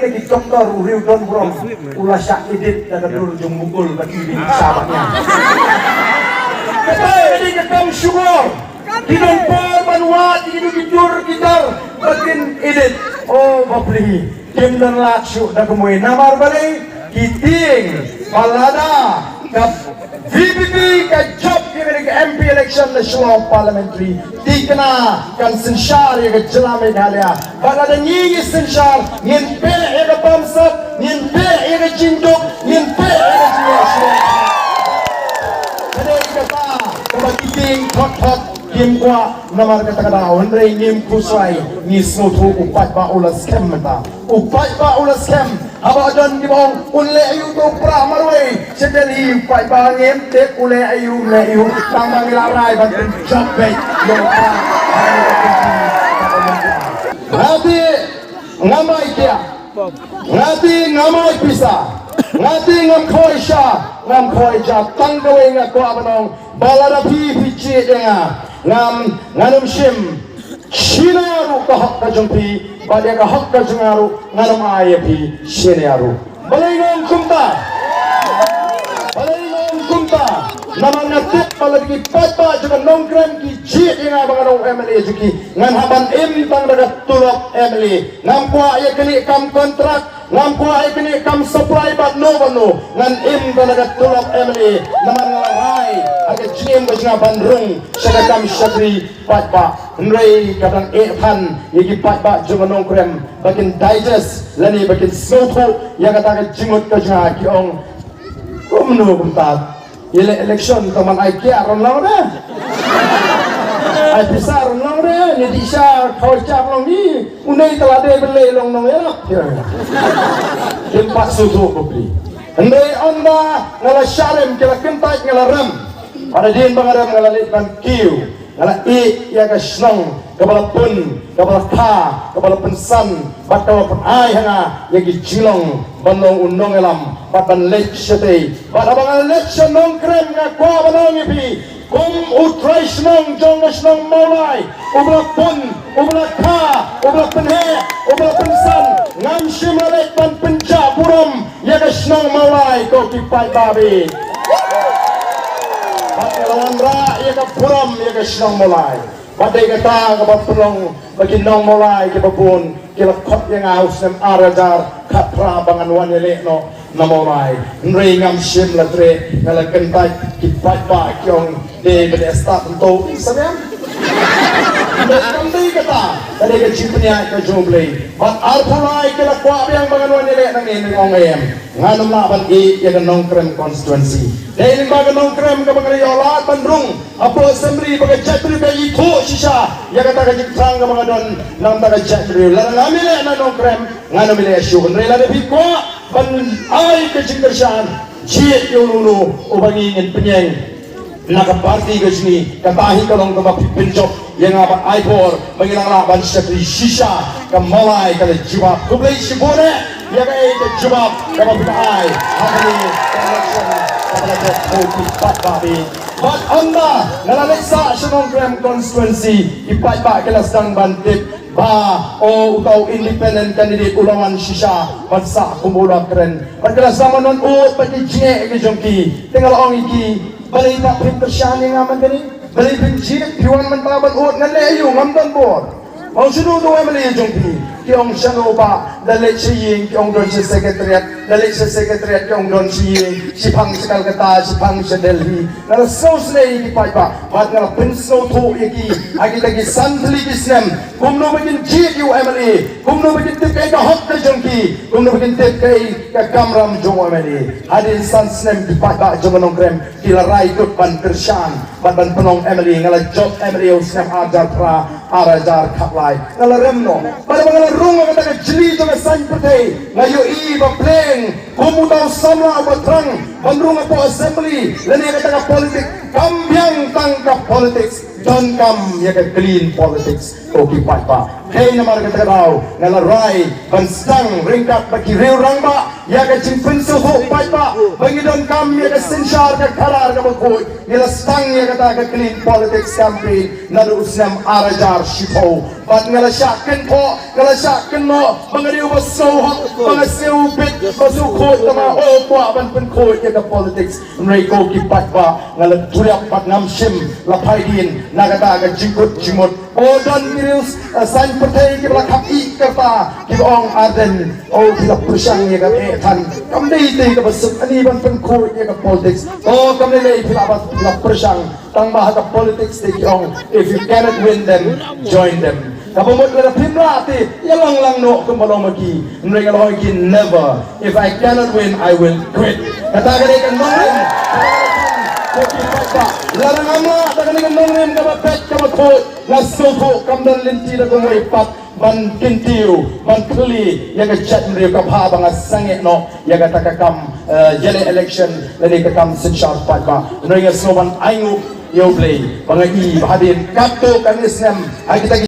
lagi doktor Riu Don Brom ulah syak edit dan dulu jung mukul bagi di sahabatnya. Kata ini ketang syukur. Kita permanuat ini tidur kita bagian edit. Oh bapli kim dan laksu dah kemuai namar balik kiting balada kap VPP ka job yang ke MP election national parliamentary dikena kan sensar yang ke jelame halia balada nyingi sensar ngin pe yang ke bamsat ngin pe yang ke cinduk ngin pe yang ke jiasya kadai kata kaba kiting thot kim kwa namar kata honre ngim kusai ni snotu upat ba ulas kem mata upat ba ulas kem aba don di bawang ule ayu to pra marwe sedeli upat ba ngem tek ule ayu tambang larai ban job baik yo pra ngati ngamai kia ngati ngamai pisa ngati ngam khoi sha ngam khoi ja tanggawe ngakwa banong balada pi denga ngam shim shinaru ka hak ka jumpi bade ka hak ka jungaru nganam ayapi shinaru balai kumta namang natik palagi papa juga nongkrem ki jit yang abang nong MLA juki ngan haban tang dagat tulok MLA ngam kwa ya kini kam kontrak ngam kwa ya kini kam supply bat no ngan tang dagat tulok MLA namang ngalai agak jim ka junga bandrung sagakam syakri papa nrei kadang pan yagi papa juga nongkrem bakin digest lani bakin soto yang kata jimut ka junga ki ong kumno kumtat election teman ai kia ron long dah ai pisar ron long dah ni di sya kau cap long ni unai telah de beli long long ya tempat susu beli andai anda ngala syarem kala kentai ngala ram ada din bangaram ngala litban kiu ngala ya ka snong kabala pun kabala ka kabala pensan batawa pun ai hanga yagi jilong banong unong elam batan lek shete batabangan lek shanong krem nga kwa banong ipi kum utrai snong jong snong maulai ubla pun ubla ka ubla penhe ubla pensan ngam shimalek ban penja buram yaga snong maulai ko kipai babi Lawan ra ya ka puram ya ka snong mulai badai kata ka bapulong bagi nong mulai ke babun kila kot yang aus nem arajar katra bangan wanele no na mulai nrei ngam sim latre ngala kentai ki pa kyong de bedesta to samyam Kamdai kata tadi ke cipnya ke jumlah bat arpulai kila kwa yang bangan wanele nang ini ngongem nganum laban yang nongkrem constituency dahil baga nongkrem ka mga yola bandrung apo assembly baga jatri ba ito sisa ya kata ka jikrang ka mga don nang baga jatri larang amile na nongkrem nganum ile syukun rela de bikwa ban ay ka jingkersyan jit yung lulu ubangingin penyeng nakaparti ke sini katahi kalong kama pinjok yang apa aipor mengilang laban syakri sisa kemalai kali jubab kublai sibone ya kai ke jubab kama pinai hakani election kata kopi pat babi bat anda ngalaleksa senong krem constituency ipat pak kelas dang bantip ba o utaw independent candidate ulangan sisa bansa kumula keren pagkelas zaman non ut pati jine ke jongki tinggal ong iki balai tak persyani ngaman tadi balai benci piwan mentaban ut ngan leyu ngamdan bor mau sudu tu emeli jongpi kiong shano ba dalek siying kiong don si sekretariat dalek si sekretariat kiong don siying sipang sekal kata sipang sa Delhi ngala sos nei ki pai ba bat ngala penso tu iki agi lagi santli kisnem kumno begin ji yu emeli kumno begin tip kai ka hok ka jongki kumno begin tip kai ka kamram jong emeli hadin sansnem ki pai ba jong krem kilarai kut ban kershan ban penong emeli ngala job emeli usnem ajar pra arajar kaplai ngala remno pada ngala rung ang taga jili to nga san putay ngayo ba pleng kumutaw samla batrang bandrung po assembly lani nga taga politik kambyang tangka politics don kam ya ka clean politics okay pa kay naman ka taga daw ngalaray bansang ringkat bagi rew rangba ya ka jimpenso ho pa bagi don kam ya ka sensyar ka karar ka magkoy nila stang ya ka taga clean politics campaign naluus nam arajar shipo But ngalasyakin po, ngalasyakin mo, mga diyo masuhot, mga siupit, masukot na mga okwa, man koy ka politics, nray ko kipat ba, ngalatulak pat ngamsim, lapay din, nagataga jingkot jingmot, o don mirils, san patay kibla kapi karta, kibong arden, o kila pusyang yaga etan, kamday ka basuk, aniban koy ka politics, o kamday kila pusyang, tang bahasa politics di kong, if you cannot win them, join them. Kapamot na pinrati, yalang lang no kumalong magi. Nray kalong magi never. If I cannot win, I will quit. Kataganay kan nongrim. Larang ama, kataganay kan nongrim kapapet kapakot. Nasuko kamdan linti na kumuipat. Man kintiyo, man kli, yaga chat nriyo kaphabang asangit no, yaga takakam yele election, lani kakam sinsyar patba. Nray nga soman ayngu, yoblay, mga i, bahadin, kapto kanisnem, ay kita